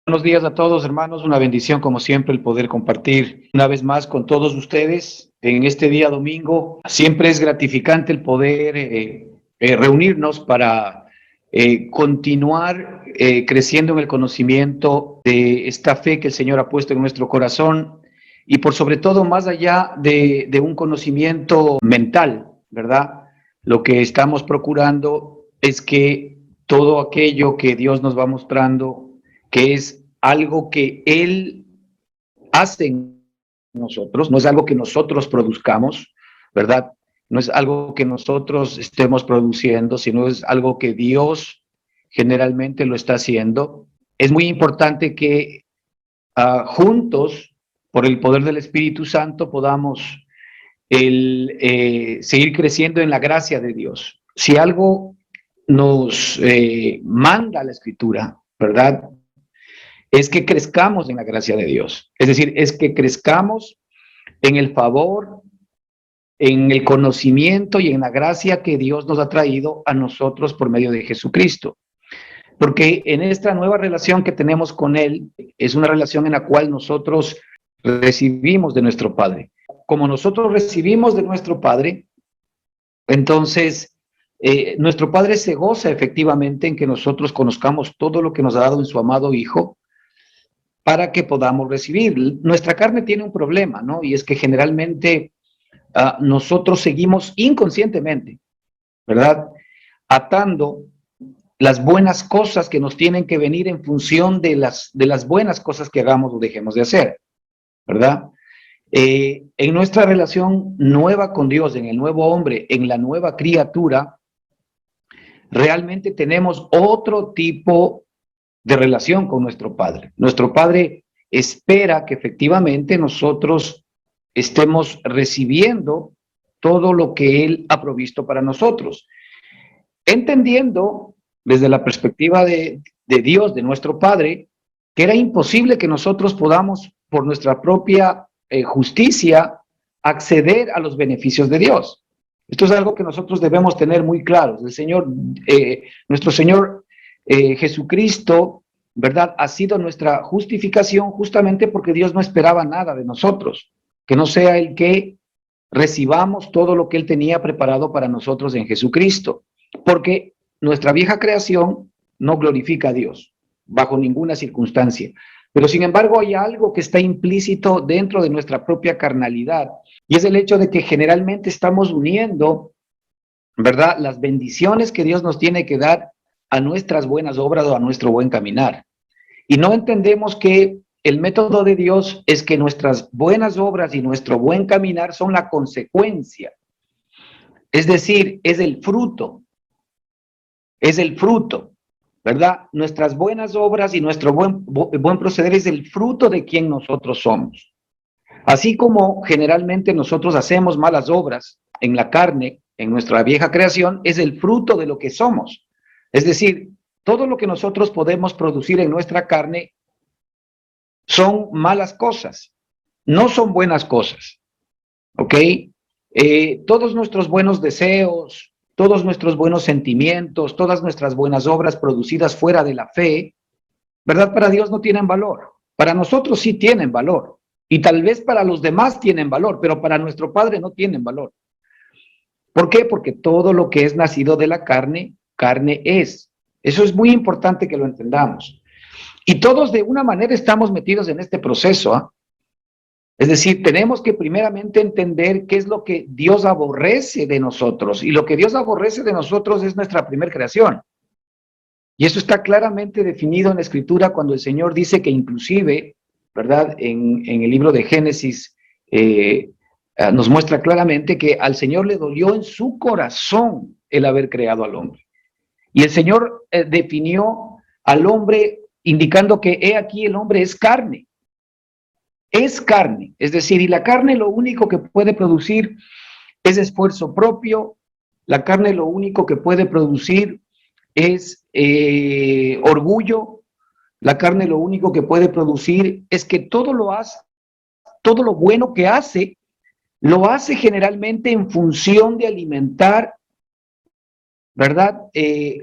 Buenos días a todos, hermanos. Una bendición, como siempre, el poder compartir una vez más con todos ustedes en este día domingo. Siempre es gratificante el poder reunirnos para continuar creciendo en el conocimiento de esta fe que el Señor ha puesto en nuestro corazón y por sobre todo más allá de un conocimiento mental, ¿verdad? Lo que estamos procurando es que todo aquello que Dios nos va mostrando, que es algo que Él hace en nosotros, no es algo que nosotros produzcamos, ¿verdad? No es algo que nosotros estemos produciendo, sino es algo que Dios generalmente lo está haciendo. Es muy importante que juntos, por el poder del Espíritu Santo, podamos seguir creciendo en la gracia de Dios. Si algo nos manda la Escritura, ¿verdad? Es que crezcamos en la gracia de Dios. Es decir, es que crezcamos en el favor, en el conocimiento y en la gracia que Dios nos ha traído a nosotros por medio de Jesucristo. Porque en esta nueva relación que tenemos con Él, es una relación en la cual nosotros recibimos de nuestro Padre. Como nosotros recibimos de nuestro Padre, entonces nuestro Padre se goza efectivamente en que nosotros conozcamos todo lo que nos ha dado en su amado Hijo, para que podamos recibir. Nuestra carne tiene un problema, ¿no? Y es que generalmente nosotros seguimos inconscientemente, ¿verdad? Atando las buenas cosas que nos tienen que venir en función de las buenas cosas que hagamos o dejemos de hacer, ¿verdad? En nuestra relación nueva con Dios, en el nuevo hombre, en la nueva criatura, realmente tenemos otro tipo de relación con nuestro Padre. Nuestro Padre espera que efectivamente nosotros estemos recibiendo todo lo que Él ha provisto para nosotros, entendiendo desde la perspectiva de Dios, de nuestro Padre, que era imposible que nosotros podamos, por nuestra propia justicia, acceder a los beneficios de Dios. Esto es algo que nosotros debemos tener muy claro. El Señor, nuestro Señor Jesucristo, ¿verdad? Ha sido nuestra justificación justamente porque Dios no esperaba nada de nosotros, que no sea el que recibamos todo lo que Él tenía preparado para nosotros en Jesucristo, porque nuestra vieja creación no glorifica a Dios bajo ninguna circunstancia. Pero sin embargo hay algo que está implícito dentro de nuestra propia carnalidad, y es el hecho de que generalmente estamos uniendo, ¿verdad?, las bendiciones que Dios nos tiene que dar a nuestras buenas obras o a nuestro buen caminar. Y no entendemos que el método de Dios es que nuestras buenas obras y nuestro buen caminar son la consecuencia. Es decir, es el fruto, ¿verdad? Nuestras buenas obras y nuestro buen proceder es el fruto de quien nosotros somos. Así como generalmente nosotros hacemos malas obras en la carne, en nuestra vieja creación, es el fruto de lo que somos. Es decir, todo lo que nosotros podemos producir en nuestra carne son malas cosas, no son buenas cosas, ¿ok? Todos nuestros buenos deseos, todos nuestros buenos sentimientos, todas nuestras buenas obras producidas fuera de la fe, ¿verdad? Para Dios no tienen valor. Para nosotros sí tienen valor. Y tal vez para los demás tienen valor, pero para nuestro Padre no tienen valor. ¿Por qué? Porque todo lo que es nacido de la carne, carne es. Eso es muy importante que lo entendamos. Y todos de una manera estamos metidos en este proceso, ¿eh? Es decir, tenemos que primeramente entender qué es lo que Dios aborrece de nosotros. Y lo que Dios aborrece de nosotros es nuestra primera creación. Y eso está claramente definido en la Escritura cuando el Señor dice que inclusive, ¿verdad?, en el libro de Génesis nos muestra claramente que al Señor le dolió en su corazón el haber creado al hombre. Y el Señor definió al hombre indicando que he aquí el hombre es carne. Es carne, es decir, y la carne lo único que puede producir es esfuerzo propio, la carne lo único que puede producir es orgullo, la carne lo único que puede producir es que todo lo bueno que hace, lo hace generalmente en función de alimentar, ¿verdad?,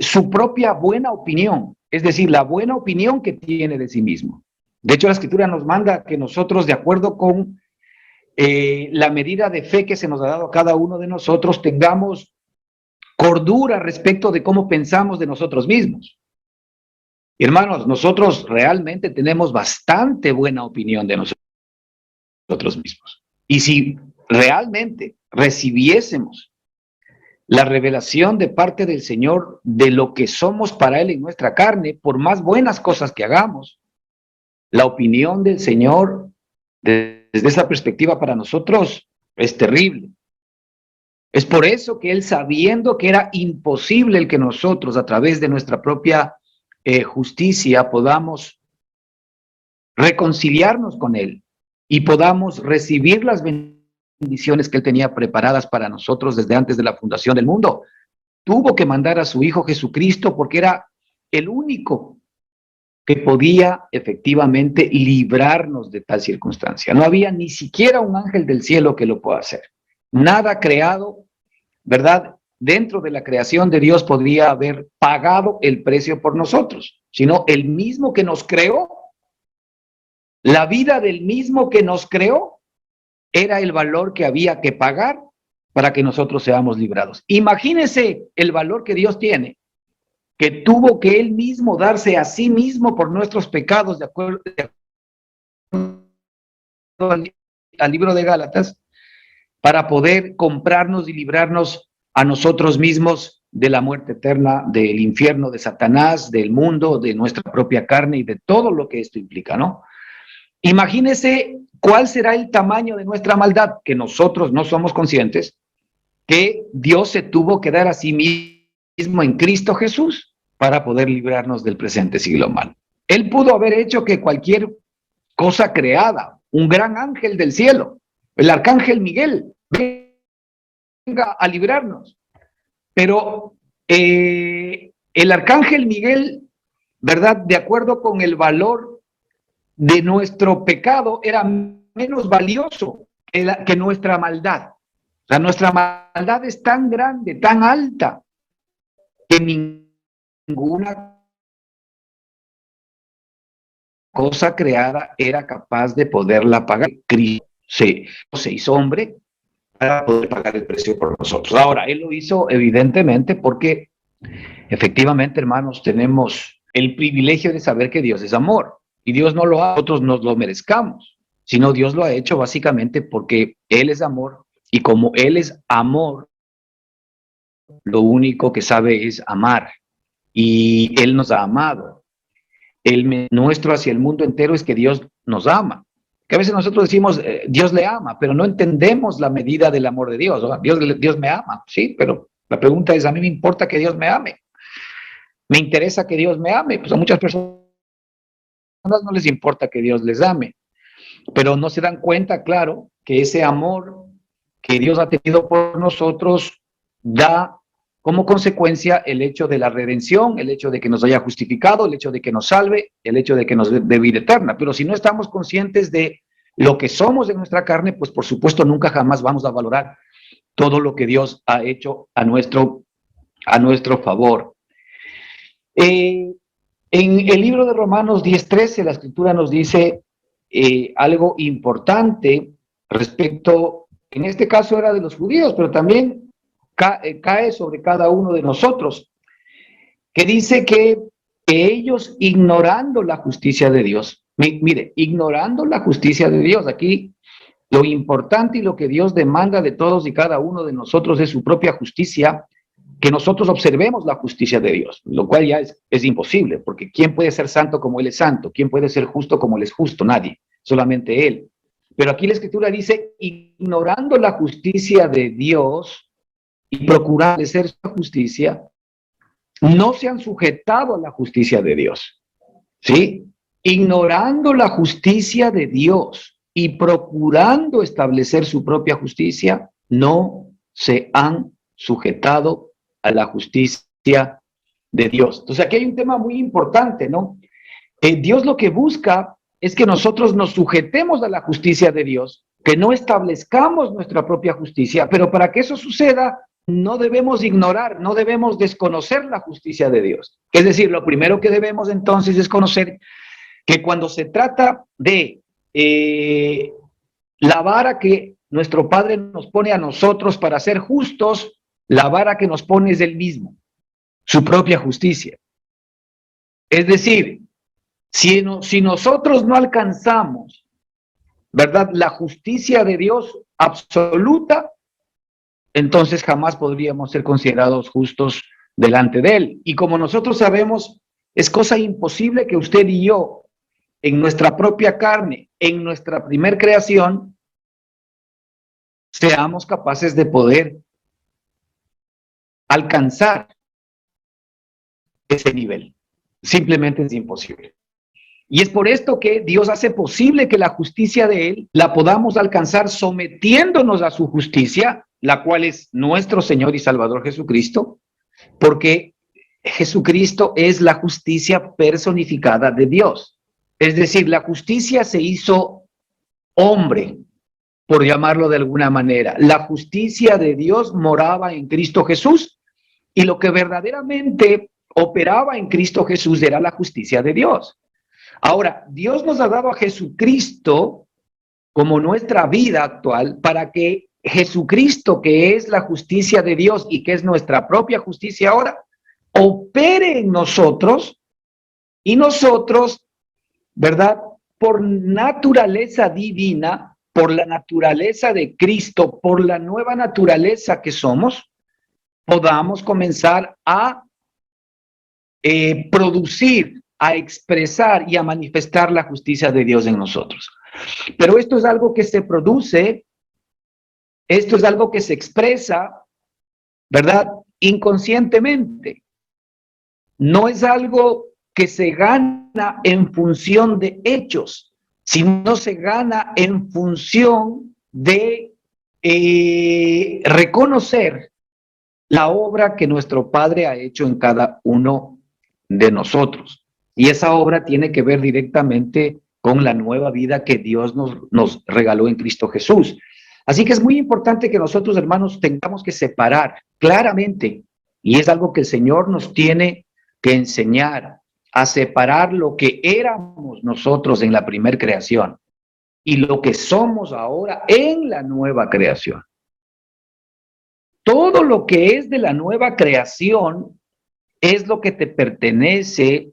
su propia buena opinión. es decir, la buena opinión que tiene de sí mismo. De hecho, la Escritura nos manda que nosotros, de acuerdo con la medida de fe que se nos ha dado a cada uno de nosotros, tengamos cordura respecto de cómo pensamos de nosotros mismos. Y hermanos, nosotros realmente tenemos bastante buena opinión de nosotros mismos. Y si realmente recibiésemos la revelación de parte del Señor de lo que somos para Él en nuestra carne, por más buenas cosas que hagamos, la opinión del Señor desde esa perspectiva para nosotros es terrible. Es por eso que Él, sabiendo que era imposible el que nosotros a través de nuestra propia justicia podamos reconciliarnos con Él y podamos recibir las bendiciones que Él tenía preparadas para nosotros desde antes de la fundación del mundo, tuvo que mandar a su Hijo Jesucristo porque era el único que podía efectivamente librarnos de tal circunstancia. No había ni siquiera un ángel del cielo que lo pueda hacer. Nada creado, ¿verdad?, dentro de la creación de Dios podría haber pagado el precio por nosotros, sino el mismo que nos creó, la vida del mismo que nos creó, era el valor que había que pagar para que nosotros seamos librados. Imagínense el valor que Dios tiene, que tuvo que Él mismo darse a sí mismo por nuestros pecados, de acuerdo al libro de Gálatas, para poder comprarnos y librarnos a nosotros mismos de la muerte eterna, del infierno, de Satanás, del mundo, de nuestra propia carne y de todo lo que esto implica, ¿no? Imagínese cuál será el tamaño de nuestra maldad, que nosotros no somos conscientes, que Dios se tuvo que dar a sí mismo en Cristo Jesús para poder librarnos del presente siglo malo. Él pudo haber hecho que cualquier cosa creada, un gran ángel del cielo, el arcángel Miguel, venga a librarnos. Pero el arcángel Miguel, ¿verdad?, de acuerdo con el valor de nuestro pecado, era menos valioso que nuestra maldad. O sea, nuestra maldad es tan grande, tan alta, que ninguna cosa creada era capaz de poderla pagar. Cristo se hizo hombre para poder pagar el precio por nosotros. Ahora, Él lo hizo evidentemente porque efectivamente, hermanos, tenemos el privilegio de saber que Dios es amor. Y Dios no lo ha, nosotros nos lo merezcamos, sino Dios lo ha hecho básicamente porque Él es amor, y como Él es amor, lo único que sabe es amar, y Él nos ha amado. El nuestro hacia el mundo entero es que Dios nos ama. Que a veces nosotros decimos, Dios le ama, pero no entendemos la medida del amor de Dios. ¿No? Dios me ama, sí, pero la pregunta es, ¿a mí me importa que Dios me ame? ¿Me interesa que Dios me ame? Pues a muchas personas no les importa que Dios les ame, pero no se dan cuenta, claro, que ese amor que Dios ha tenido por nosotros da como consecuencia el hecho de la redención, el hecho de que nos haya justificado, el hecho de que nos salve, el hecho de que nos dé vida eterna. Pero si no estamos conscientes de lo que somos en nuestra carne, pues por supuesto nunca jamás vamos a valorar todo lo que Dios ha hecho a nuestro favor. En el libro de Romanos 10:13, la Escritura nos dice algo importante respecto, en este caso era de los judíos, pero también cae sobre cada uno de nosotros, que dice que ellos, ignorando la justicia de Dios, mire, ignorando la justicia de Dios, aquí lo importante y lo que Dios demanda de todos y cada uno de nosotros es su propia justicia, que nosotros observemos la justicia de Dios, lo cual ya es imposible, porque ¿quién puede ser santo como Él es santo? ¿Quién puede ser justo como Él es justo? Nadie, solamente Él. Pero aquí la Escritura dice, ignorando la justicia de Dios y procurando hacer su justicia, no se han sujetado a la justicia de Dios, ¿sí? Ignorando la justicia de Dios y procurando establecer su propia justicia, no se han sujetado a la justicia de Dios. Entonces aquí hay un tema muy importante, ¿no? Dios lo que busca es que nosotros nos sujetemos a la justicia de Dios, que no establezcamos nuestra propia justicia, pero para que eso suceda, no debemos ignorar, no debemos desconocer la justicia de Dios. Es decir, lo primero que debemos entonces es conocer que cuando se trata de la vara que nuestro Padre nos pone a nosotros para ser justos, la vara que nos pone es Él mismo, su propia justicia. Es decir, si nosotros no alcanzamos, ¿verdad?, la justicia de Dios absoluta, entonces jamás podríamos ser considerados justos delante de Él. Y como nosotros sabemos, es cosa imposible que usted y yo, en nuestra propia carne, en nuestra primer creación, seamos capaces de poder alcanzar ese nivel. Simplemente es imposible. Y es por esto que Dios hace posible que la justicia de Él la podamos alcanzar sometiéndonos a su justicia, la cual es nuestro Señor y Salvador Jesucristo, porque Jesucristo es la justicia personificada de Dios. Es decir, la justicia se hizo hombre, por llamarlo de alguna manera. La justicia de Dios moraba en Cristo Jesús y lo que verdaderamente operaba en Cristo Jesús era la justicia de Dios. Ahora, Dios nos ha dado a Jesucristo como nuestra vida actual para que Jesucristo, que es la justicia de Dios y que es nuestra propia justicia ahora, opere en nosotros y nosotros, ¿verdad?, por naturaleza divina, por la naturaleza de Cristo, por la nueva naturaleza que somos, podamos comenzar a producir, a expresar y a manifestar la justicia de Dios en nosotros. Pero esto es algo que se produce, esto es algo que se expresa, ¿verdad?, inconscientemente. No es algo que se gana en función de hechos, sino se gana en función de reconocer la obra que nuestro Padre ha hecho en cada uno de nosotros. Y esa obra tiene que ver directamente con la nueva vida que Dios nos regaló en Cristo Jesús. Así que es muy importante que nosotros, hermanos, tengamos que separar claramente, y es algo que el Señor nos tiene que enseñar, a separar lo que éramos nosotros en la primer creación y lo que somos ahora en la nueva creación. Todo lo que es de la nueva creación es lo que te pertenece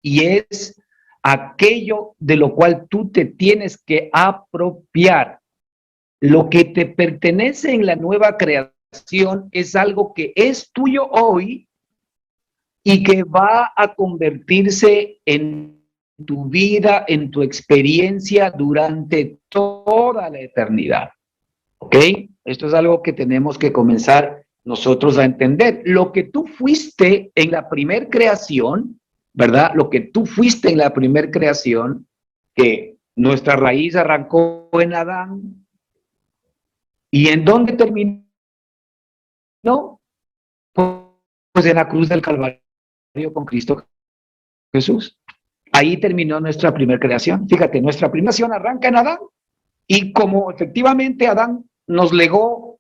y es aquello de lo cual tú te tienes que apropiar. Lo que te pertenece en la nueva creación es algo que es tuyo hoy y que va a convertirse en tu vida, en tu experiencia durante toda la eternidad. ¿Ok? Esto es algo que tenemos que comenzar nosotros a entender. Lo que tú fuiste en la primer creación, ¿verdad? Lo que tú fuiste en la primer creación, que nuestra raíz arrancó en Adán. ¿Y en dónde terminó? Pues en la cruz del Calvario con Cristo Jesús. Ahí terminó nuestra primera creación. Fíjate, nuestra primera creación arranca en Adán. Y como efectivamente Adán nos legó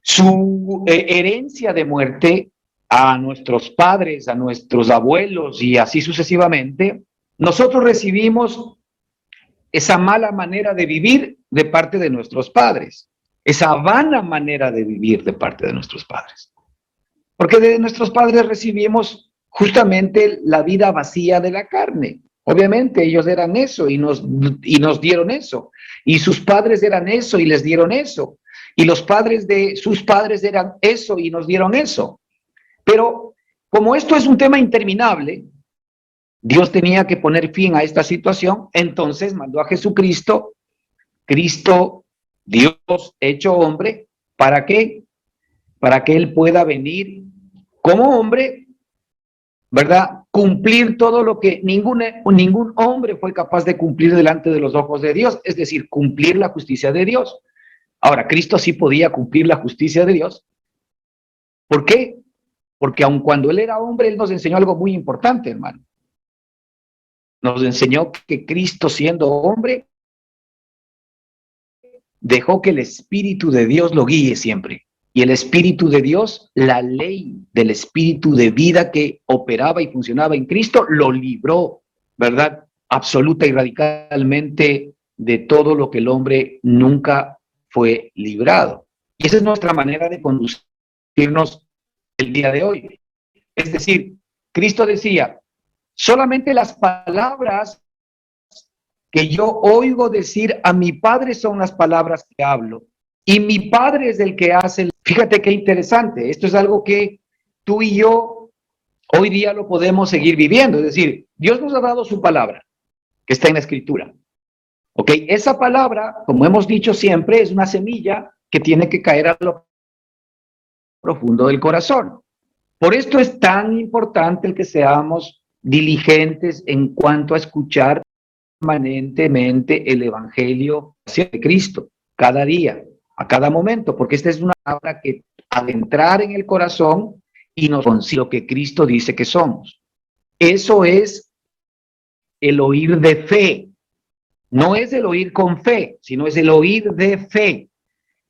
su herencia de muerte a nuestros padres, a nuestros abuelos y así sucesivamente, nosotros recibimos esa mala manera de vivir de parte de nuestros padres, esa vana manera de vivir de parte de nuestros padres. Porque de nuestros padres recibimos justamente la vida vacía de la carne. Obviamente ellos eran eso y nos dieron eso. Y sus padres eran eso y les dieron eso. Y los padres de sus padres eran eso y nos dieron eso. Pero como esto es un tema interminable, Dios tenía que poner fin a esta situación, entonces mandó a Jesucristo, Cristo, Dios hecho hombre, ¿para qué? Para que Él pueda venir como hombre, ¿verdad? Cumplir todo lo que ningún hombre fue capaz de cumplir delante de los ojos de Dios, es decir, cumplir la justicia de Dios. Ahora, Cristo sí podía cumplir la justicia de Dios. ¿Por qué? Porque aun cuando Él era hombre, Él nos enseñó algo muy importante, hermano. Nos enseñó que Cristo, siendo hombre, dejó que el Espíritu de Dios lo guíe siempre. Y el Espíritu de Dios, la ley del Espíritu de vida que operaba y funcionaba en Cristo, lo libró, ¿verdad? Absoluta y radicalmente de todo lo que el hombre nunca fue librado. Y esa es nuestra manera de conducirnos el día de hoy. Es decir, Cristo decía, solamente las palabras que yo oigo decir a mi Padre son las palabras que hablo. Y mi Padre es el que hace. Fíjate qué interesante. Esto es algo que tú y yo hoy día lo podemos seguir viviendo. Es decir, Dios nos ha dado su palabra, que está en la Escritura. ¿Ok? Esa palabra, como hemos dicho siempre, es una semilla que tiene que caer a lo profundo del corazón. Por esto es tan importante el que seamos diligentes en cuanto a escuchar permanentemente el Evangelio de Cristo, cada día, a cada momento, porque esta es una palabra que al entrar en el corazón y nos concibe lo que Cristo dice que somos. Eso es el oír de fe. No es el oír con fe, sino es el oír de fe.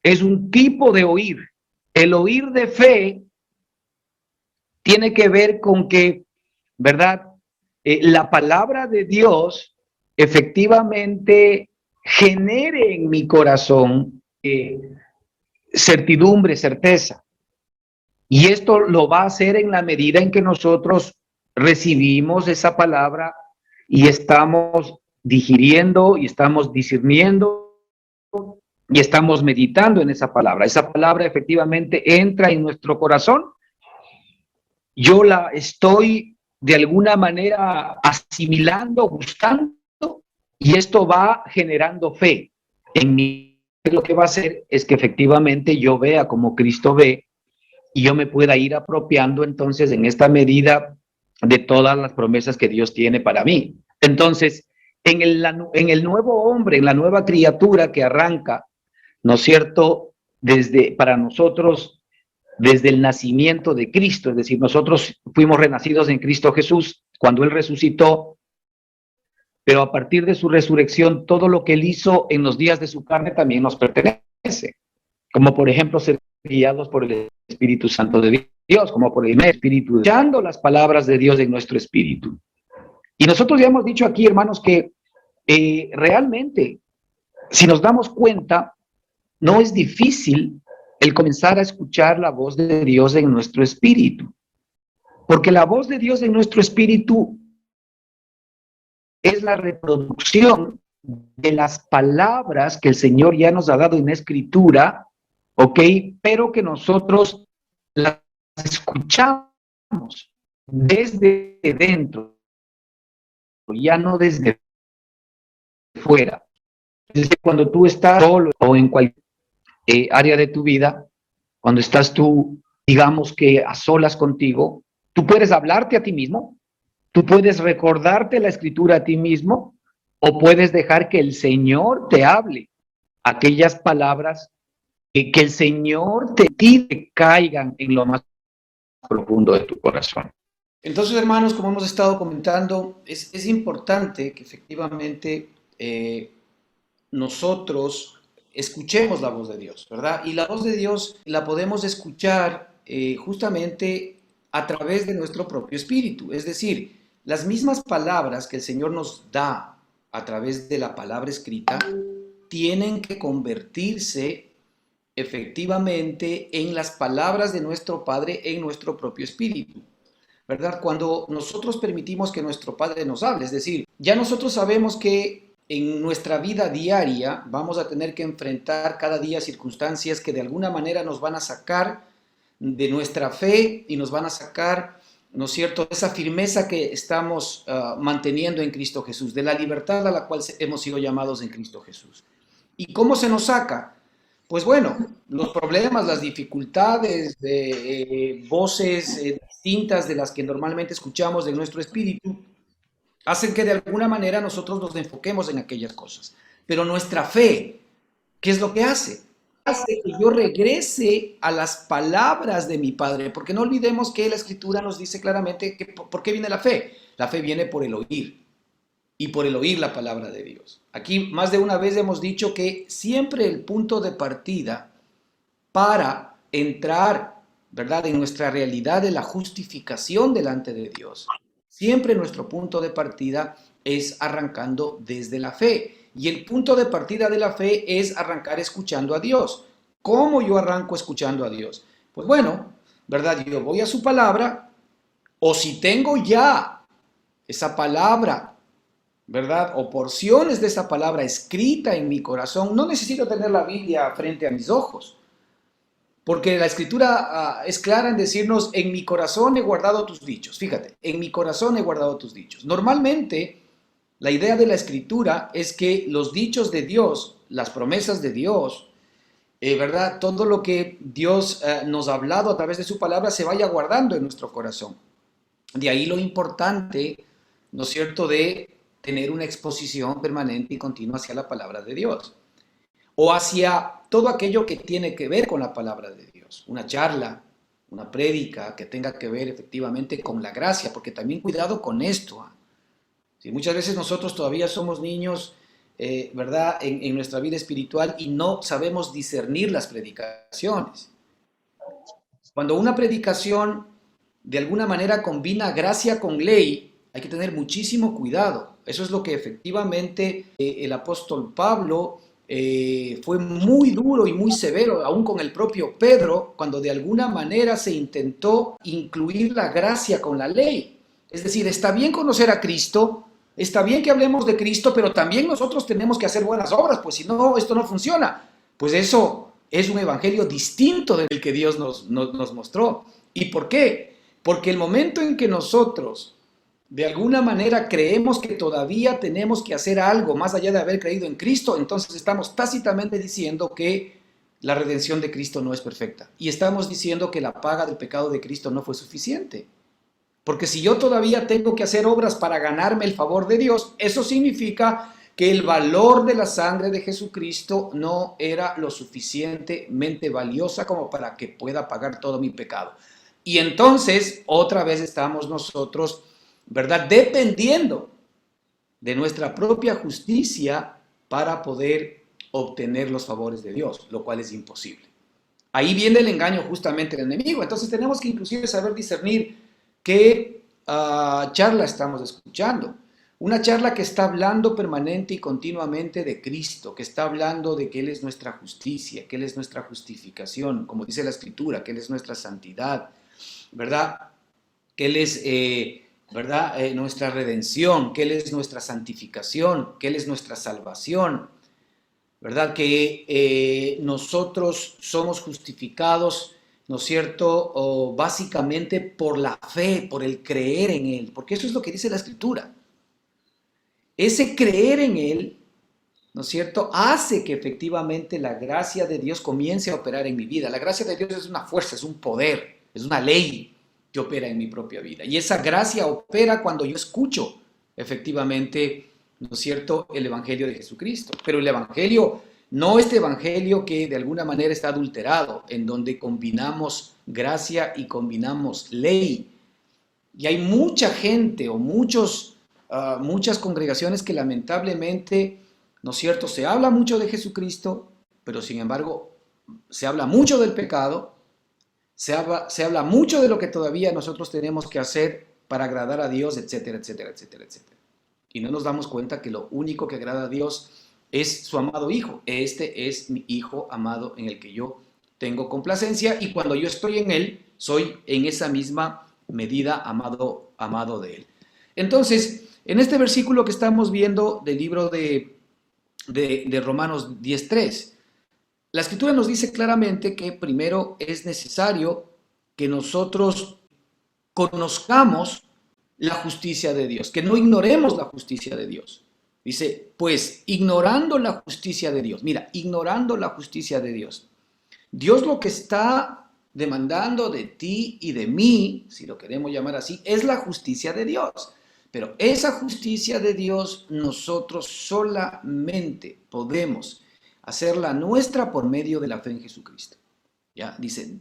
Es un tipo de oír. El oír de fe tiene que ver con que, ¿verdad? La palabra de Dios efectivamente genere en mi corazón certidumbre, certeza. Y esto lo va a hacer en la medida en que nosotros recibimos esa palabra y estamos digiriendo y estamos discerniendo y estamos meditando en esa palabra. Esa palabra efectivamente entra en nuestro corazón. Yo la estoy de alguna manera asimilando, gustando, y esto va generando fe en mí. Lo que va a hacer es que efectivamente yo vea como Cristo ve y yo me pueda ir apropiando entonces en esta medida de todas las promesas que Dios tiene para mí. Entonces, en el nuevo hombre, en la nueva criatura que arranca, ¿no es cierto? Desde para nosotros, desde el nacimiento de Cristo, es decir, nosotros fuimos renacidos en Cristo Jesús cuando Él resucitó, pero a partir de su resurrección, todo lo que Él hizo en los días de su carne también nos pertenece, como por ejemplo ser guiados por el Espíritu Santo de Dios, como por el Espíritu, escuchando las palabras de Dios en nuestro espíritu. Y nosotros ya hemos dicho aquí, hermanos, que realmente, si nos damos cuenta, no es difícil el comenzar a escuchar la voz de Dios en nuestro espíritu, porque la voz de Dios en nuestro espíritu es la reproducción de las palabras que el Señor ya nos ha dado en la Escritura, ¿ok? Pero que nosotros las escuchamos desde dentro, ya no desde fuera. Desde cuando tú estás solo o en cualquier área de tu vida, cuando estás tú, digamos que a solas contigo, tú puedes hablarte a ti mismo, tú puedes recordarte la escritura a ti mismo, o puedes dejar que el Señor te hable aquellas palabras que el Señor te caigan en lo más profundo de tu corazón. Entonces, hermanos, como hemos estado comentando, es importante que efectivamente nosotros escuchemos la voz de Dios, ¿verdad? Y la voz de Dios la podemos escuchar justamente a través de nuestro propio espíritu. Es decir, las mismas palabras que el Señor nos da a través de la palabra escrita tienen que convertirse efectivamente en las palabras de nuestro Padre en nuestro propio espíritu. ¿Verdad? Cuando nosotros permitimos que nuestro Padre nos hable, es decir, ya nosotros sabemos que en nuestra vida diaria vamos a tener que enfrentar cada día circunstancias que de alguna manera nos van a sacar de nuestra fe y nos van a sacar, ¿no es cierto?, esa firmeza que estamos manteniendo en Cristo Jesús, de la libertad a la cual hemos sido llamados en Cristo Jesús. ¿Y cómo se nos saca? Pues bueno, los problemas, las dificultades, voces distintas de las que normalmente escuchamos de nuestro espíritu, hacen que de alguna manera nosotros nos enfoquemos en aquellas cosas. Pero nuestra fe, ¿qué es lo que hace? Hace que yo regrese a las palabras de mi Padre, porque no olvidemos que la Escritura nos dice claramente que ¿por qué viene la fe? La fe viene por el oír y por el oír la palabra de Dios. Aquí más de una vez hemos dicho que siempre el punto de partida para entrar, ¿verdad?, en nuestra realidad de la justificación delante de Dios, siempre nuestro punto de partida es arrancando desde la fe. Y el punto de partida de la fe es arrancar escuchando a Dios. ¿Cómo yo arranco escuchando a Dios? Pues bueno, ¿verdad? Yo voy a su palabra, o si tengo ya esa palabra, ¿verdad? O porciones de esa palabra escrita en mi corazón, no necesito tener la Biblia frente a mis ojos, porque la escritura es clara en decirnos, en mi corazón he guardado tus dichos. Fíjate, en mi corazón he guardado tus dichos. Normalmente, la idea de la escritura es que los dichos de Dios, las promesas de Dios, ¿verdad? Todo lo que Dios nos ha hablado a través de su palabra se vaya guardando en nuestro corazón. De ahí lo importante, ¿no es cierto?, de tener una exposición permanente y continua hacia la palabra de Dios, o hacia todo aquello que tiene que ver con la palabra de Dios, una charla, una prédica que tenga que ver efectivamente con la gracia, porque también cuidado con esto. Si muchas veces nosotros todavía somos niños, ¿verdad?, en nuestra vida espiritual y no sabemos discernir las predicaciones. Cuando una predicación de alguna manera combina gracia con ley, hay que tener muchísimo cuidado. Eso es lo que efectivamente el apóstol Pablo fue muy duro y muy severo, aún con el propio Pedro, cuando de alguna manera se intentó incluir la gracia con la ley. Es decir, está bien conocer a Cristo, está bien que hablemos de Cristo, pero también nosotros tenemos que hacer buenas obras, pues si no, esto no funciona. Pues eso es un evangelio distinto del que Dios nos mostró. ¿Y por qué? Porque el momento en que nosotros de alguna manera creemos que todavía tenemos que hacer algo más allá de haber creído en Cristo, entonces estamos tácitamente diciendo que la redención de Cristo no es perfecta. Y estamos diciendo que la paga del pecado de Cristo no fue suficiente. Porque si yo todavía tengo que hacer obras para ganarme el favor de Dios, eso significa que el valor de la sangre de Jesucristo no era lo suficientemente valiosa como para que pueda pagar todo mi pecado. Y entonces, otra vez estamos nosotros, ¿verdad?, dependiendo de nuestra propia justicia para poder obtener los favores de Dios, lo cual es imposible. Ahí viene el engaño justamente del enemigo. Entonces tenemos que inclusive saber discernir qué charla estamos escuchando. Una charla que está hablando permanente y continuamente de Cristo, que está hablando de que Él es nuestra justicia, que Él es nuestra justificación, como dice la Escritura, que Él es nuestra santidad, ¿verdad? Que Él es, ¿verdad?, nuestra redención, que Él es nuestra santificación, que Él es nuestra salvación, ¿verdad? Que nosotros somos justificados, ¿no es cierto?, o básicamente por la fe, por el creer en Él, porque eso es lo que dice la Escritura. Ese creer en Él, ¿no es cierto?, hace que efectivamente la gracia de Dios comience a operar en mi vida. La gracia de Dios es una fuerza, es un poder, es una ley que opera en mi propia vida. Y esa gracia opera cuando yo escucho efectivamente, ¿no es cierto?, el Evangelio de Jesucristo. Pero el Evangelio, no este Evangelio que de alguna manera está adulterado, en donde combinamos gracia y combinamos ley. Y hay mucha gente o muchas congregaciones que lamentablemente, ¿no es cierto?, se habla mucho de Jesucristo, pero sin embargo se habla mucho del pecado, se habla mucho de lo que todavía nosotros tenemos que hacer para agradar a Dios, etcétera, etcétera, etcétera, etcétera. Y no nos damos cuenta que lo único que agrada a Dios es su amado Hijo. Este es mi Hijo amado en el que yo tengo complacencia, y cuando yo estoy en Él, soy en esa misma medida amado de Él. Entonces, en este versículo que estamos viendo del libro de Romanos 10:3, la Escritura nos dice claramente que primero es necesario que nosotros conozcamos la justicia de Dios, que no ignoremos la justicia de Dios. Dice, pues, ignorando la justicia de Dios. Mira, ignorando la justicia de Dios. Dios lo que está demandando de ti y de mí, si lo queremos llamar así, es la justicia de Dios. Pero esa justicia de Dios nosotros solamente podemos hacerla nuestra por medio de la fe en Jesucristo. ¿Ya? Dice,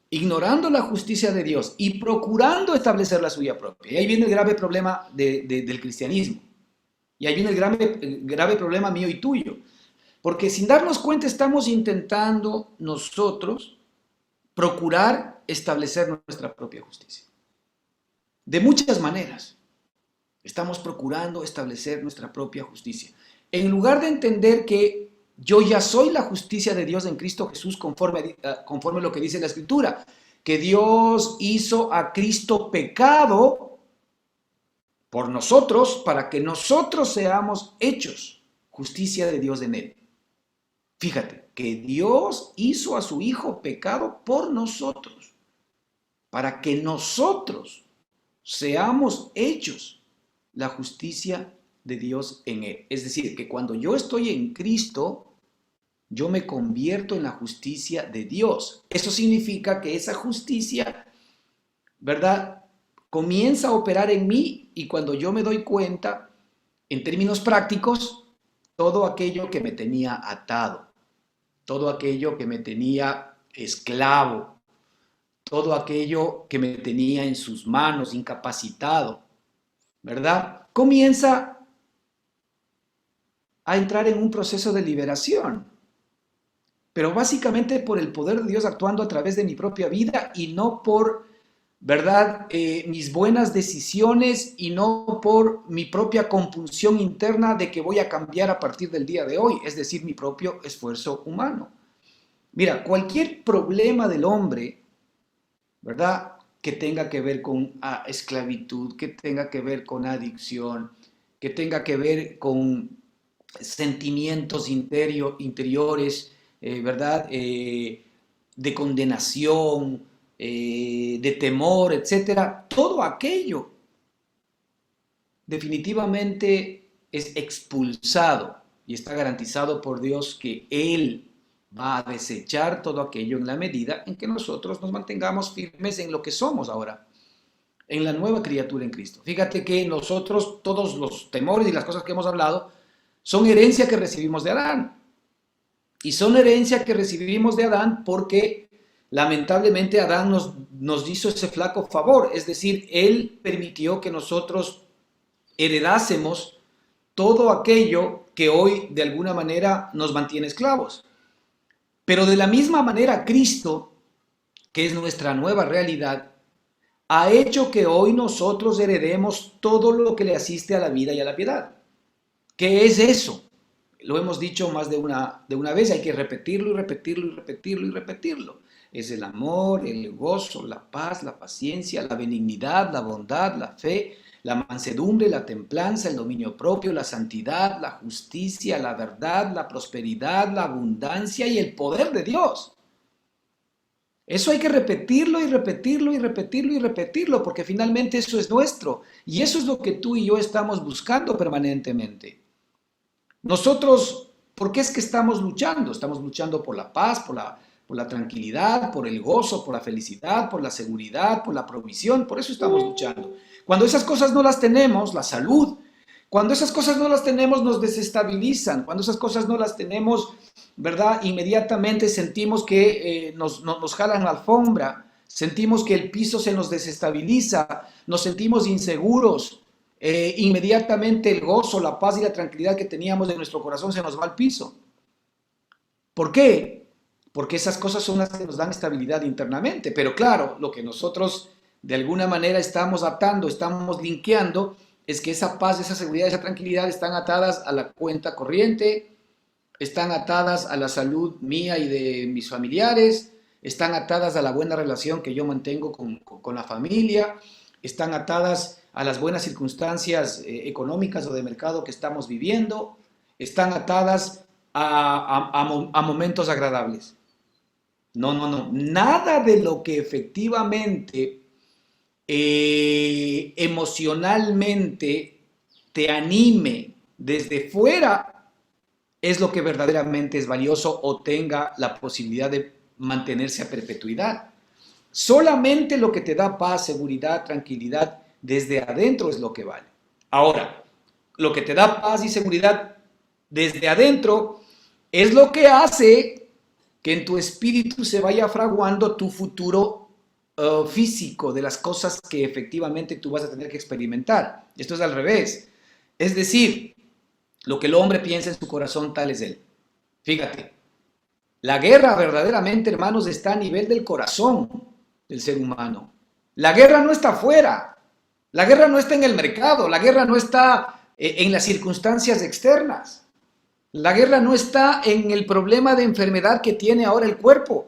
ignorando la justicia de Dios y procurando establecer la suya propia. Y ahí viene el grave problema del cristianismo. Y ahí viene el grave problema mío y tuyo. Porque sin darnos cuenta estamos intentando nosotros procurar establecer nuestra propia justicia. De muchas maneras, estamos procurando establecer nuestra propia justicia. En lugar de entender que yo ya soy la justicia de Dios en Cristo Jesús conforme a lo que dice la Escritura, que Dios hizo a Cristo pecado por nosotros para que nosotros seamos hechos justicia de Dios en Él. Fíjate, que Dios hizo a su Hijo pecado por nosotros, para que nosotros seamos hechos la justicia de Dios en Él. Es decir, que cuando yo estoy en Cristo, yo me convierto en la justicia de Dios. Eso significa que esa justicia, ¿verdad?, comienza a operar en mí, y cuando yo me doy cuenta, en términos prácticos, todo aquello que me tenía atado, todo aquello que me tenía esclavo, todo aquello que me tenía en sus manos, incapacitado, ¿verdad?, comienza a entrar en un proceso de liberación. Pero básicamente por el poder de Dios actuando a través de mi propia vida, y no por, ¿verdad?, mis buenas decisiones, y no por mi propia compulsión interna de que voy a cambiar a partir del día de hoy, es decir, mi propio esfuerzo humano. Mira, cualquier problema del hombre, ¿verdad?, que tenga que ver con esclavitud, que tenga que ver con adicción, que tenga que ver con sentimientos interiores, ¿verdad?, de condenación, de temor, etcétera. Todo aquello definitivamente es expulsado, y está garantizado por Dios que Él va a desechar todo aquello en la medida en que nosotros nos mantengamos firmes en lo que somos ahora, en la nueva criatura en Cristo. Fíjate que nosotros, todos los temores y las cosas que hemos hablado, son herencia que recibimos de Adán. Y son herencia que recibimos de Adán porque lamentablemente Adán nos hizo ese flaco favor. Es decir, él permitió que nosotros heredásemos todo aquello que hoy de alguna manera nos mantiene esclavos. Pero de la misma manera, Cristo, que es nuestra nueva realidad, ha hecho que hoy nosotros heredemos todo lo que le asiste a la vida y a la piedad. ¿Qué es eso? Lo hemos dicho más de una vez, hay que repetirlo y repetirlo y repetirlo y repetirlo. Es el amor, el gozo, la paz, la paciencia, la benignidad, la bondad, la fe, la mansedumbre, la templanza, el dominio propio, la santidad, la justicia, la verdad, la prosperidad, la abundancia y el poder de Dios. Eso hay que repetirlo y repetirlo y repetirlo y repetirlo, porque finalmente eso es nuestro. Y eso es lo que tú y yo estamos buscando permanentemente. Nosotros, ¿por qué es que estamos luchando? Estamos luchando por la paz, por la tranquilidad, por el gozo, por la felicidad, por la seguridad, por la provisión. Por eso estamos luchando. Cuando esas cosas no las tenemos, la salud, cuando esas cosas no las tenemos, nos desestabilizan. Cuando esas cosas no las tenemos, ¿verdad?, inmediatamente sentimos que nos jalan la alfombra, sentimos que el piso se nos desestabiliza, nos sentimos inseguros. Inmediatamente el gozo, la paz y la tranquilidad que teníamos en nuestro corazón se nos va al piso. ¿Por qué? Porque esas cosas son las que nos dan estabilidad internamente. Pero claro, lo que nosotros de alguna manera estamos atando, estamos linkeando, es que esa paz, esa seguridad, esa tranquilidad están atadas a la cuenta corriente, están atadas a la salud mía y de mis familiares, están atadas a la buena relación que yo mantengo con la familia, están atadas a las buenas circunstancias económicas o de mercado que estamos viviendo, están atadas a momentos agradables. No. Nada de lo que efectivamente emocionalmente te anime desde fuera es lo que verdaderamente es valioso o tenga la posibilidad de mantenerse a perpetuidad. Solamente lo que te da paz, seguridad, tranquilidad desde adentro es lo que vale. Ahora, lo que te da paz y seguridad desde adentro es lo que hace que en tu espíritu se vaya fraguando tu futuro físico, de las cosas que efectivamente tú vas a tener que experimentar. Esto es al revés. Es decir, lo que el hombre piensa en su corazón, tal es él. Fíjate, La guerra verdaderamente, hermanos, está a nivel del corazón del ser humano. La guerra no está afuera, la guerra no está en el mercado, la guerra no está en las circunstancias externas. La guerra no está en el problema de enfermedad que tiene ahora el cuerpo.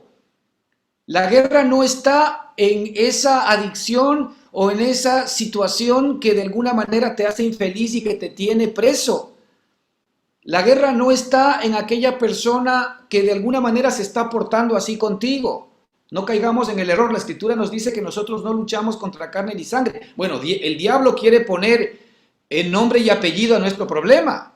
La guerra no está en esa adicción o en esa situación que de alguna manera te hace infeliz y que te tiene preso. La guerra no está en aquella persona que de alguna manera se está portando así contigo. No caigamos en el error. La Escritura nos dice que nosotros no luchamos contra carne ni sangre. Bueno, el diablo quiere poner el nombre y apellido a nuestro problema.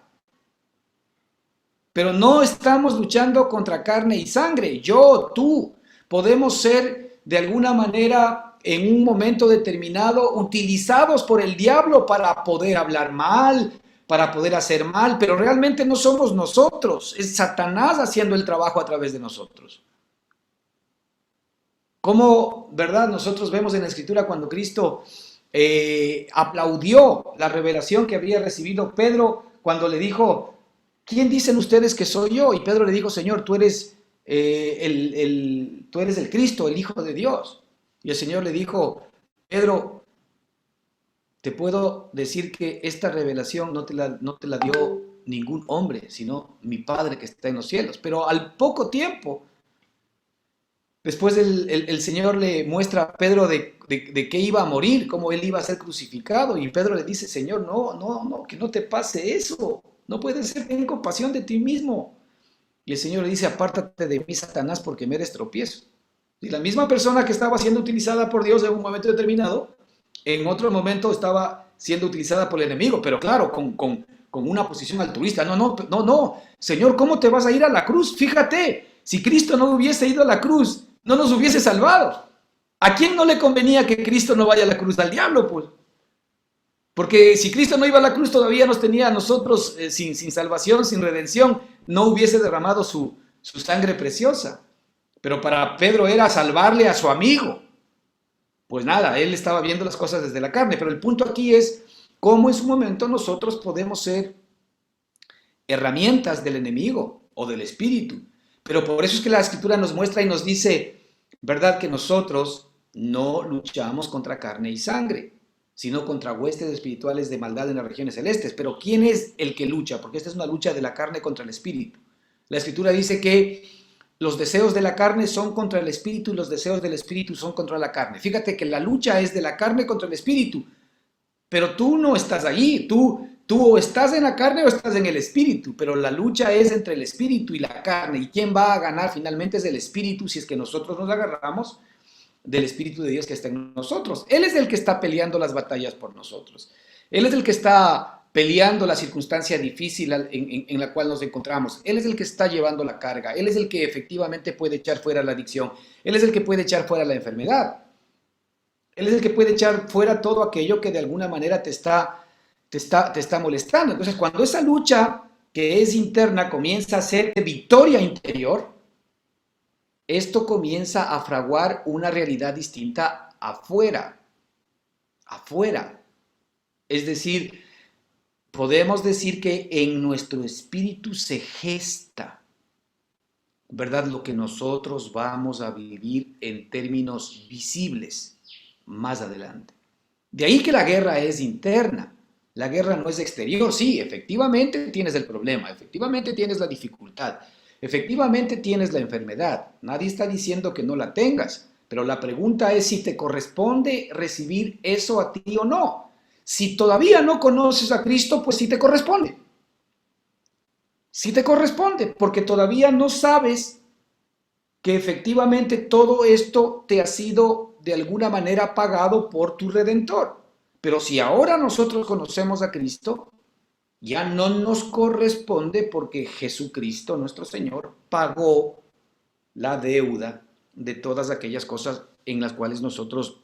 Pero no estamos luchando contra carne y sangre. Yo, tú, podemos ser de alguna manera en un momento determinado utilizados por el diablo para poder hablar mal, para poder hacer mal, pero realmente no somos nosotros, es Satanás haciendo el trabajo a través de nosotros. Como, ¿verdad? Nosotros vemos en la Escritura cuando Cristo aplaudió la revelación que había recibido Pedro cuando le dijo, ¿quién dicen ustedes que soy yo? Y Pedro le dijo, Señor, tú eres tú eres el Cristo, el Hijo de Dios. Y el Señor le dijo, Pedro, te puedo decir que esta revelación no te la dio ningún hombre, sino mi Padre que está en los cielos. Pero al poco tiempo, después el Señor le muestra a Pedro de qué iba a morir, cómo él iba a ser crucificado. Y Pedro le dice, Señor, no, que no te pase eso. No puedes ser, ten compasión de ti mismo. Y el Señor le dice, apártate de mí, Satanás, porque me eres tropiezo. Y la misma persona que estaba siendo utilizada por Dios en un momento determinado, en otro momento estaba siendo utilizada por el enemigo, pero claro, con una posición altruista. No, Señor, ¿cómo te vas a ir a la cruz? Fíjate, si Cristo no hubiese ido a la cruz, no nos hubiese salvado. ¿A quién no le convenía que Cristo no vaya a la cruz? Al diablo, pues. Porque si Cristo no iba a la cruz, todavía nos tenía a nosotros sin salvación, sin redención, no hubiese derramado su sangre preciosa. Pero para Pedro era salvarle a su amigo. Pues nada, él estaba viendo las cosas desde la carne. Pero el punto aquí es cómo en su momento nosotros podemos ser herramientas del enemigo o del espíritu. Pero por eso es que la Escritura nos muestra y nos dice, ¿verdad? Que nosotros no luchamos contra carne y sangre, sino contra huestes espirituales de maldad en las regiones celestes. Pero ¿quién es el que lucha? Porque esta es una lucha de la carne contra el espíritu. La Escritura dice que los deseos de la carne son contra el espíritu y los deseos del espíritu son contra la carne. Fíjate que la lucha es de la carne contra el espíritu, pero tú no estás allí, tú o estás en la carne o estás en el espíritu, pero la lucha es entre el espíritu y la carne, y quién va a ganar finalmente es el espíritu si es que nosotros nos agarramos del Espíritu de Dios que está en nosotros. Él es el que está peleando las batallas por nosotros. Él es el que está peleando la circunstancia difícil en la cual nos encontramos. Él es el que está llevando la carga. Él es el que efectivamente puede echar fuera la adicción. Él es el que puede echar fuera la enfermedad. Él es el que puede echar fuera todo aquello que de alguna manera te está molestando. Entonces, cuando esa lucha que es interna comienza a ser de victoria interior, esto comienza a fraguar una realidad distinta afuera. Es decir, podemos decir que en nuestro espíritu se gesta, ¿verdad? Lo que nosotros vamos a vivir en términos visibles más adelante. De ahí que la guerra es interna. La guerra no es exterior. Sí, efectivamente tienes el problema, efectivamente tienes la dificultad, efectivamente tienes la enfermedad. Nadie está diciendo que no la tengas, pero la pregunta es si te corresponde recibir eso a ti o no. Si todavía no conoces a Cristo, pues sí te corresponde. Sí te corresponde, porque todavía no sabes que efectivamente todo esto te ha sido de alguna manera pagado por tu Redentor. Pero si ahora nosotros conocemos a Cristo, ya no nos corresponde porque Jesucristo, nuestro Señor, pagó la deuda de todas aquellas cosas en las cuales nosotros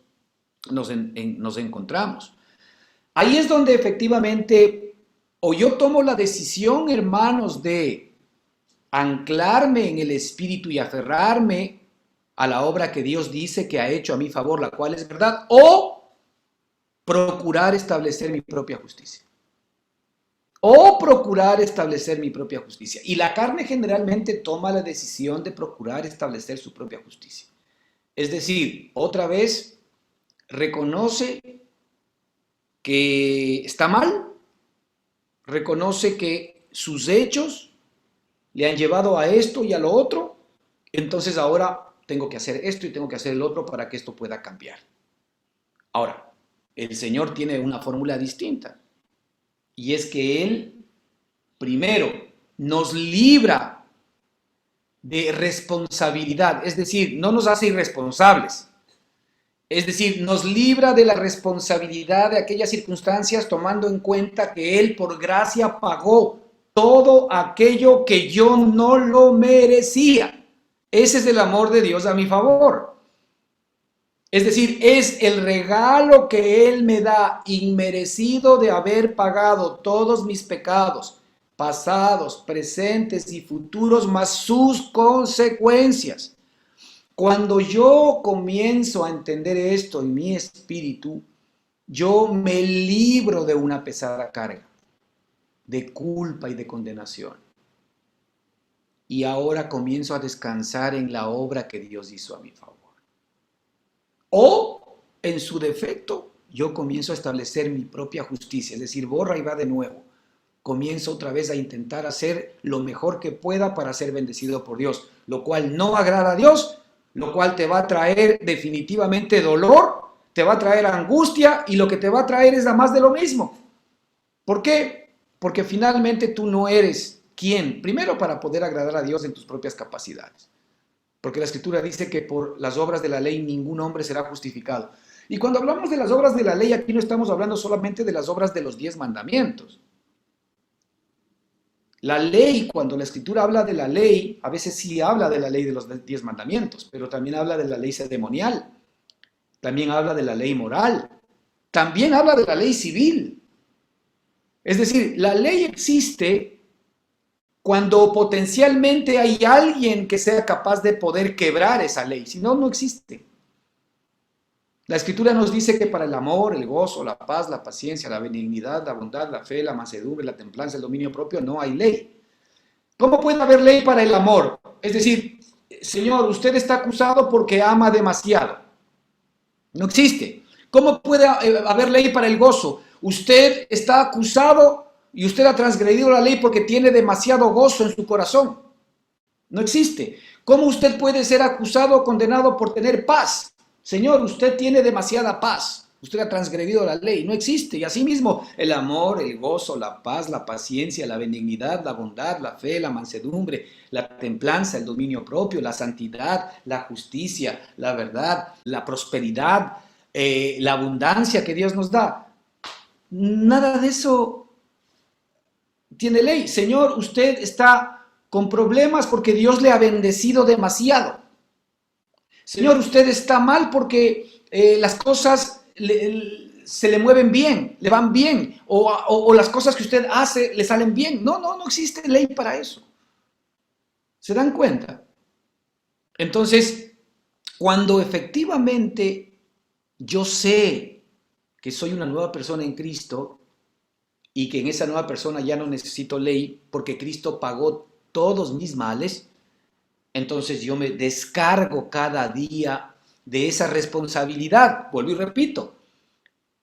nos encontramos. Ahí es donde efectivamente, o yo tomo la decisión, hermanos, de anclarme en el Espíritu y aferrarme a la obra que Dios dice que ha hecho a mi favor, la cual es verdad, o procurar establecer mi propia justicia. o procurar establecer mi propia justicia. Y la carne generalmente toma la decisión de procurar establecer su propia justicia. Es decir, otra vez reconoce que está mal, reconoce que sus hechos le han llevado a esto y a lo otro, entonces ahora tengo que hacer esto y tengo que hacer el otro para que esto pueda cambiar. Ahora, el Señor tiene una fórmula distinta y es que Él primero nos libra de responsabilidad, es decir, no nos hace irresponsables. Es decir, nos libra de la responsabilidad de aquellas circunstancias tomando en cuenta que Él por gracia pagó todo aquello que yo no lo merecía. Ese es el amor de Dios a mi favor. Es decir, es el regalo que Él me da inmerecido de haber pagado todos mis pecados, pasados, presentes y futuros, más sus consecuencias. Cuando yo comienzo a entender esto en mi espíritu, yo me libro de una pesada carga, de culpa y de condenación. Y ahora comienzo a descansar en la obra que Dios hizo a mi favor. O, en su defecto, yo comienzo a establecer mi propia justicia, es decir, borra y va de nuevo. Comienzo otra vez a intentar hacer lo mejor que pueda para ser bendecido por Dios, lo cual no agrada a Dios, lo cual te va a traer definitivamente dolor, te va a traer angustia y lo que te va a traer es a más de lo mismo. ¿Por qué? Porque finalmente tú no eres quien, primero para poder agradar a Dios en tus propias capacidades. Porque la Escritura dice que por las obras de la ley ningún hombre será justificado. Y cuando hablamos de las obras de la ley, aquí no estamos hablando solamente de las obras de los 10 mandamientos. La ley, cuando la Escritura habla de la ley, a veces sí habla de la ley de los 10 mandamientos, pero también habla de la ley ceremonial, también habla de la ley moral, también habla de la ley civil. Es decir, la ley existe cuando potencialmente hay alguien que sea capaz de poder quebrar esa ley, si no, no existe. La Escritura nos dice que para el amor, el gozo, la paz, la paciencia, la benignidad, la bondad, la fe, la mansedumbre, la templanza, el dominio propio, no hay ley. ¿Cómo puede haber ley para el amor? Es decir, Señor, usted está acusado porque ama demasiado. No existe. ¿Cómo puede haber ley para el gozo? Usted está acusado y usted ha transgredido la ley porque tiene demasiado gozo en su corazón. No existe. ¿Cómo usted puede ser acusado o condenado por tener paz? Señor, usted tiene demasiada paz. Usted ha transgredido la ley. No existe. Y asimismo, el amor, el gozo, la paz, la paciencia, la benignidad, la bondad, la fe, la mansedumbre, la templanza, el dominio propio, la santidad, la justicia, la verdad, la prosperidad, la abundancia que Dios nos da. Nada de eso tiene ley. Señor, usted está con problemas porque Dios le ha bendecido demasiado. Señor, usted está mal porque las cosas se le mueven bien, le van bien, o las cosas que usted hace le salen bien. No existe ley para eso. ¿Se dan cuenta? Entonces, cuando efectivamente yo sé que soy una nueva persona en Cristo y que en esa nueva persona ya no necesito ley porque Cristo pagó todos mis males, entonces yo me descargo cada día de esa responsabilidad. Vuelvo y repito,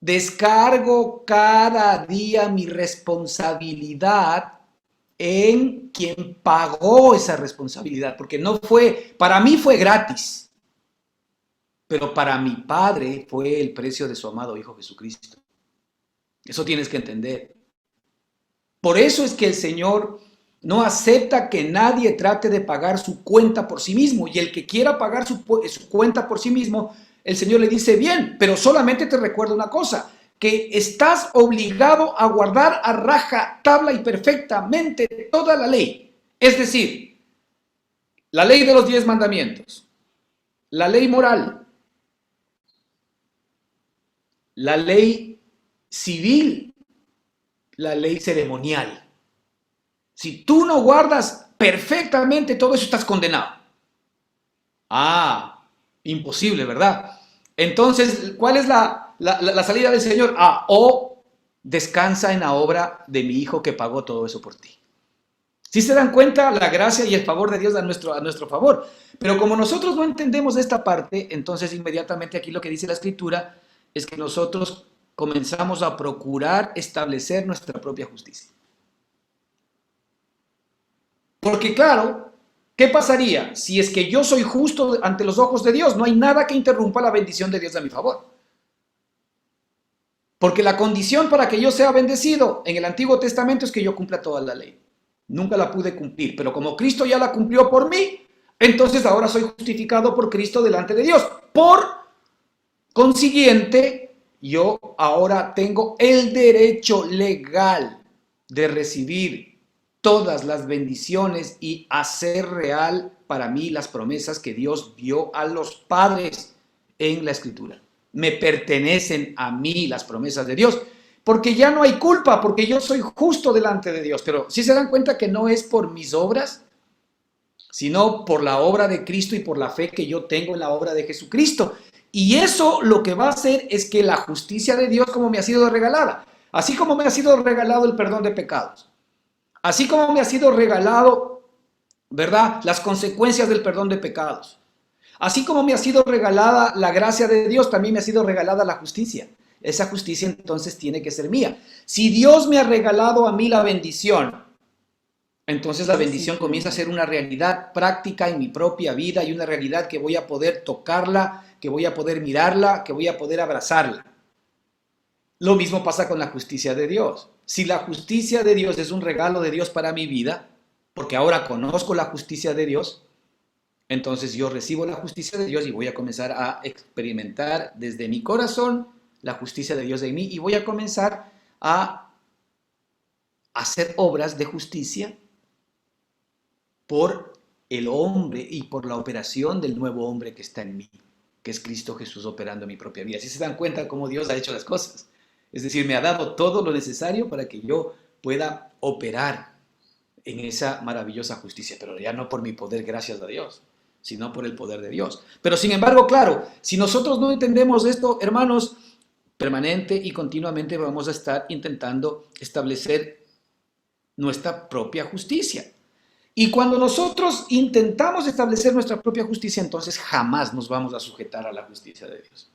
descargo cada día mi responsabilidad en quien pagó esa responsabilidad, porque no fue, para mí fue gratis, pero para mi Padre fue el precio de su amado Hijo Jesucristo. Eso tienes que entender. Por eso es que el Señor no acepta que nadie trate de pagar su cuenta por sí mismo. Y el que quiera pagar su cuenta por sí mismo, el Señor le dice, bien, pero solamente te recuerdo una cosa, que estás obligado a guardar a raja tabla y perfectamente toda la ley. Es decir, la ley de los 10 mandamientos, la ley moral, la ley civil, la ley ceremonial. Si tú no guardas perfectamente todo eso, estás condenado. Ah, imposible, ¿verdad? Entonces, ¿cuál es la salida del Señor? O descansa en la obra de mi Hijo que pagó todo eso por ti. Si se dan cuenta, la gracia y el favor de Dios a nuestro favor. Pero como nosotros no entendemos esta parte, entonces inmediatamente aquí lo que dice la Escritura es que nosotros comenzamos a procurar establecer nuestra propia justicia. Porque claro, ¿qué pasaría si es que yo soy justo ante los ojos de Dios? No hay nada que interrumpa la bendición de Dios a mi favor. Porque la condición para que yo sea bendecido en el Antiguo Testamento es que yo cumpla toda la ley. Nunca la pude cumplir, pero como Cristo ya la cumplió por mí, entonces ahora soy justificado por Cristo delante de Dios. Por consiguiente, yo ahora tengo el derecho legal de recibir todas las bendiciones y hacer real para mí las promesas que Dios dio a los padres en la Escritura. Me pertenecen a mí las promesas de Dios, porque ya no hay culpa, porque yo soy justo delante de Dios. Pero si se dan cuenta que no es por mis obras, sino por la obra de Cristo y por la fe que yo tengo en la obra de Jesucristo. Y eso lo que va a hacer es que la justicia de Dios, como me ha sido regalada, así como me ha sido regalado el perdón de pecados, así como me ha sido regalado, ¿verdad?, las consecuencias del perdón de pecados, así como me ha sido regalada la gracia de Dios, también me ha sido regalada la justicia. Esa justicia entonces tiene que ser mía. Si Dios me ha regalado a mí la bendición, entonces la bendición comienza a ser una realidad práctica en mi propia vida y una realidad que voy a poder tocarla, que voy a poder mirarla, que voy a poder abrazarla. Lo mismo pasa con la justicia de Dios. Si la justicia de Dios es un regalo de Dios para mi vida, porque ahora conozco la justicia de Dios, entonces yo recibo la justicia de Dios y voy a comenzar a experimentar desde mi corazón la justicia de Dios en mí y voy a comenzar a hacer obras de justicia por el hombre y por la operación del nuevo hombre que está en mí, que es Cristo Jesús operando en mi propia vida. Así se dan cuenta cómo Dios ha hecho las cosas. Es decir, me ha dado todo lo necesario para que yo pueda operar en esa maravillosa justicia, pero ya no por mi poder, gracias a Dios, sino por el poder de Dios. Pero sin embargo, claro, si nosotros no entendemos esto, hermanos, permanente y continuamente vamos a estar intentando establecer nuestra propia justicia. Y cuando nosotros intentamos establecer nuestra propia justicia, entonces jamás nos vamos a sujetar a la justicia de Dios.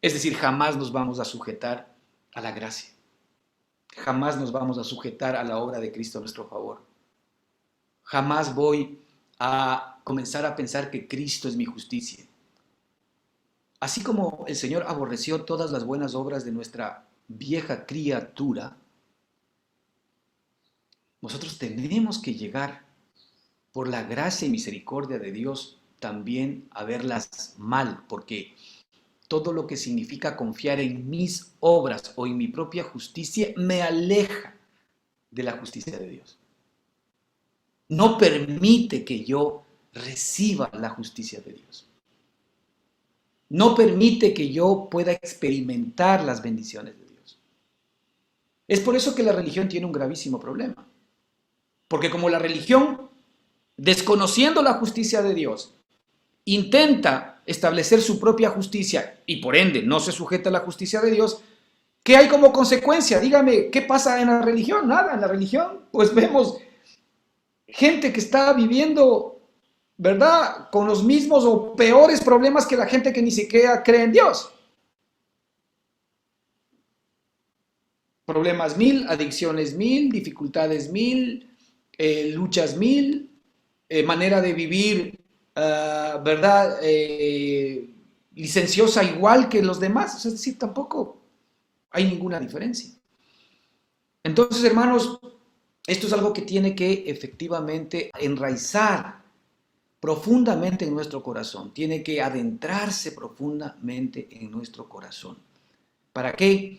Es decir, jamás nos vamos a sujetar a la gracia. Jamás nos vamos a sujetar a la obra de Cristo a nuestro favor. Jamás voy a comenzar a pensar que Cristo es mi justicia. Así como el Señor aborreció todas las buenas obras de nuestra vieja criatura, nosotros tenemos que llegar, por la gracia y misericordia de Dios, también a verlas mal, porque todo lo que significa confiar en mis obras o en mi propia justicia me aleja de la justicia de Dios. No permite que yo reciba la justicia de Dios. No permite que yo pueda experimentar las bendiciones de Dios. Es por eso que la religión tiene un gravísimo problema. Porque como la religión, desconociendo la justicia de Dios, intenta establecer su propia justicia y por ende no se sujeta a la justicia de Dios, ¿qué hay como consecuencia? Dígame, ¿qué pasa en la religión? Nada, en la religión pues vemos gente que está viviendo, ¿verdad?, con los mismos o peores problemas que la gente que ni siquiera cree en Dios. Problemas mil, adicciones mil, dificultades mil, luchas mil, manera de vivir, ¿verdad?, licenciosa igual que los demás. Es decir, tampoco hay ninguna diferencia. Entonces, hermanos, esto es algo que tiene que efectivamente enraizar profundamente en nuestro corazón. Tiene que adentrarse profundamente en nuestro corazón. ¿Para qué?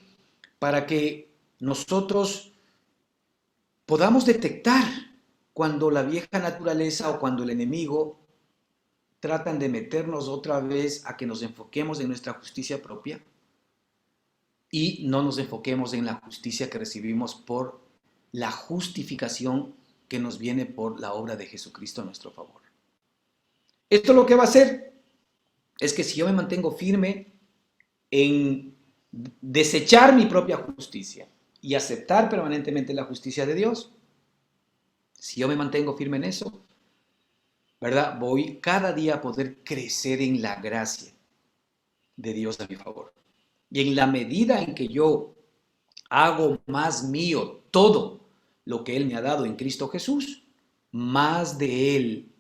Para que nosotros podamos detectar cuando la vieja naturaleza o cuando el enemigo tratan de meternos otra vez a que nos enfoquemos en nuestra justicia propia y no nos enfoquemos en la justicia que recibimos por la justificación que nos viene por la obra de Jesucristo a nuestro favor. Esto lo que va a hacer es que si yo me mantengo firme en desechar mi propia justicia y aceptar permanentemente la justicia de Dios. Si yo me mantengo firme en eso, ¿verdad? Voy cada día a poder crecer en la gracia de Dios a mi favor. Y en la medida en que yo hago más mío todo lo que Él me ha dado en Cristo Jesús, más de Él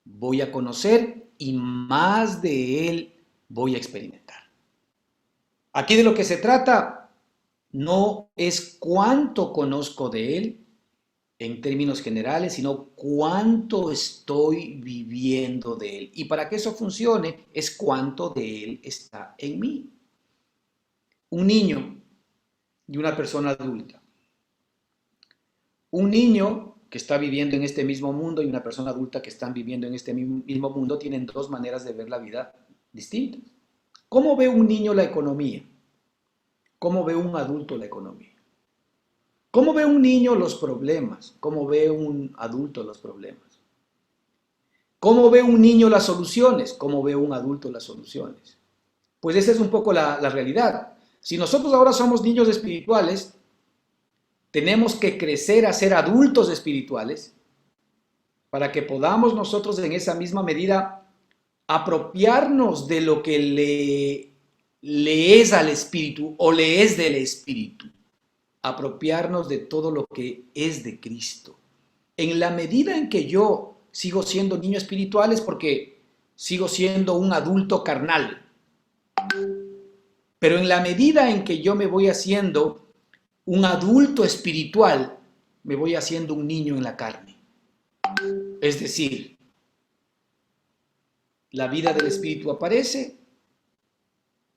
voy a conocer y más de Él voy a experimentar. Aquí de lo que se trata no es cuánto conozco de Él en términos generales, sino cuánto estoy viviendo de Él. Y para que eso funcione es cuánto de Él está en mí. Un niño y una persona adulta. Un niño que está viviendo en este mismo mundo y una persona adulta que están viviendo en este mismo mundo tienen dos maneras de ver la vida distintas. ¿Cómo ve un niño la economía? ¿Cómo ve un adulto la economía? ¿Cómo ve un niño los problemas? ¿Cómo ve un adulto los problemas? ¿Cómo ve un niño las soluciones? ¿Cómo ve un adulto las soluciones? Pues esa es un poco la realidad. Si nosotros ahora somos niños espirituales, tenemos que crecer a ser adultos espirituales para que podamos nosotros en esa misma medida apropiarnos de lo que le es al Espíritu o le es del Espíritu. Apropiarnos de todo lo que es de Cristo. En la medida en que yo sigo siendo niño espiritual es porque sigo siendo un adulto carnal. Pero en la medida en que yo me voy haciendo un adulto espiritual, me voy haciendo un niño en la carne. Es decir, la vida del espíritu aparece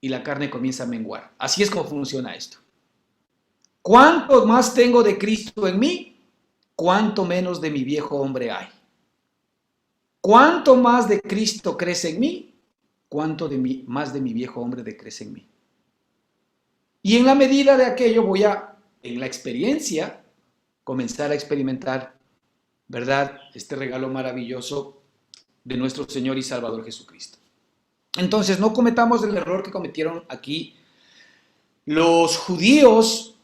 y la carne comienza a menguar. Así es como funciona esto. Cuanto más tengo de Cristo en mí, cuanto menos de mi viejo hombre hay. Cuanto más de Cristo crece en mí, cuanto más de mi viejo hombre crece en mí. Y en la medida de aquello voy a, en la experiencia, comenzar a experimentar, ¿verdad?, este regalo maravilloso de nuestro Señor y Salvador Jesucristo. Entonces, no cometamos el error que cometieron aquí los judíos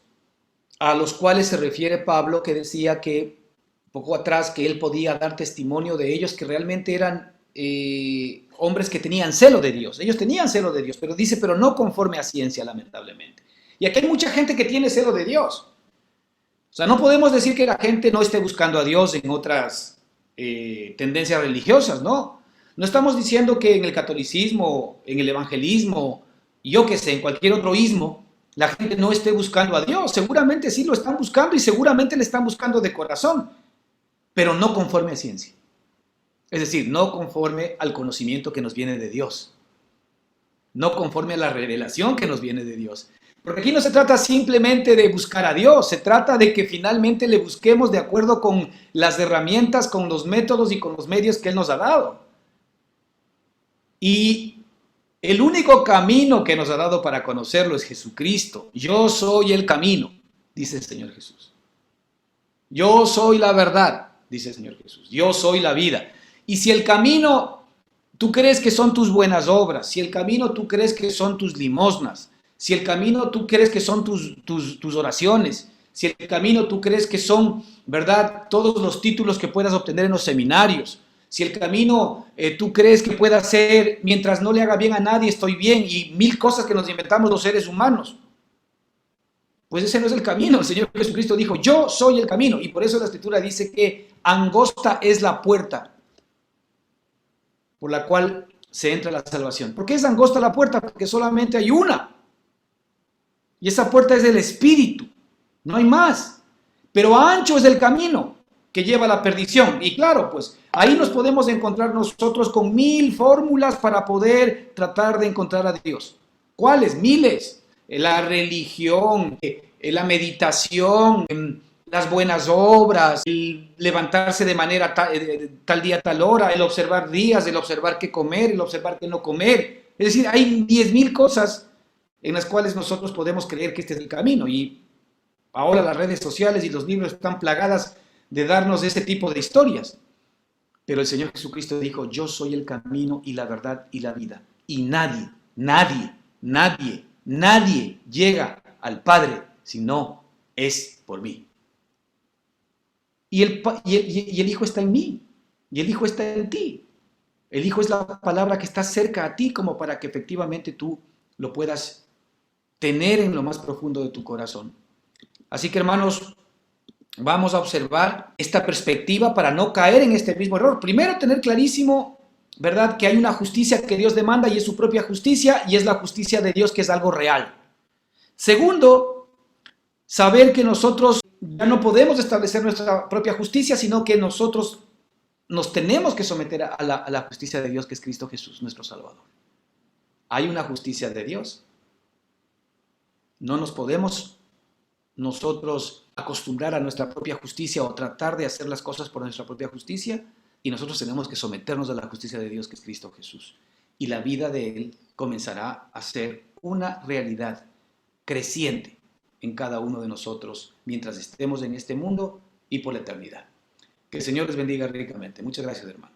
a los cuales se refiere Pablo, que decía que, poco atrás, que él podía dar testimonio de ellos, que realmente eran hombres que tenían celo de Dios. Ellos tenían celo de Dios, pero dice, pero no conforme a ciencia, lamentablemente. Y aquí hay mucha gente que tiene celo de Dios. O sea, no podemos decir que la gente no esté buscando a Dios en otras tendencias religiosas, ¿no? No estamos diciendo que en el catolicismo, en el evangelismo, yo qué sé, en cualquier otro ismo, la gente no esté buscando a Dios. Seguramente sí lo están buscando y seguramente le están buscando de corazón, pero no conforme a ciencia. Es decir, no conforme al conocimiento que nos viene de Dios. No conforme a la revelación que nos viene de Dios. Porque aquí no se trata simplemente de buscar a Dios, se trata de que finalmente le busquemos de acuerdo con las herramientas, con los métodos y con los medios que Él nos ha dado. Y el único camino que nos ha dado para conocerlo es Jesucristo. Yo soy el camino, dice el Señor Jesús. Yo soy la verdad, dice el Señor Jesús. Yo soy la vida. Y si el camino tú crees que son tus buenas obras, si el camino tú crees que son tus limosnas, si el camino tú crees que son tus oraciones, si el camino tú crees que son, ¿verdad?, todos los títulos que puedas obtener en los seminarios, si el camino tú crees que pueda ser, mientras no le haga bien a nadie, estoy bien, y mil cosas que nos inventamos los seres humanos, pues ese no es el camino. El Señor Jesucristo dijo, yo soy el camino, y por eso la Escritura dice que angosta es la puerta por la cual se entra a la salvación. ¿Por qué es angosta la puerta? Porque solamente hay una. Y esa puerta es del Espíritu. No hay más. Pero ancho es el camino que lleva a la perdición. Y claro, pues ahí nos podemos encontrar nosotros con mil fórmulas para poder tratar de encontrar a Dios. ¿Cuáles? Miles. La religión, la meditación, las buenas obras, el levantarse de manera tal día, tal hora, el observar días, el observar qué comer, el observar qué no comer. Es decir, hay 10,000 cosas en las cuales nosotros podemos creer que este es el camino. Y ahora las redes sociales y los libros están plagadas de darnos este tipo de historias. Pero el Señor Jesucristo dijo, yo soy el camino y la verdad y la vida. Y nadie Nadie llega al Padre si no es por mí. Y el Hijo está en mí, y el Hijo está en ti. El Hijo es la palabra que está cerca a ti como para que efectivamente tú lo puedas tener en lo más profundo de tu corazón. Así que, hermanos, vamos a observar esta perspectiva para no caer en este mismo error. Primero, tener clarísimo, ¿verdad?, que hay una justicia que Dios demanda y es su propia justicia, y es la justicia de Dios, que es algo real. Segundo, saber que nosotros ya no podemos establecer nuestra propia justicia, sino que nosotros nos tenemos que someter a la justicia de Dios, que es Cristo Jesús, nuestro Salvador. Hay una justicia de Dios. No nos podemos nosotros acostumbrar a nuestra propia justicia o tratar de hacer las cosas por nuestra propia justicia, y nosotros tenemos que someternos a la justicia de Dios, que es Cristo Jesús. Y la vida de Él comenzará a ser una realidad creciente en cada uno de nosotros mientras estemos en este mundo y por la eternidad. Que el Señor les bendiga ricamente. Muchas gracias, hermano.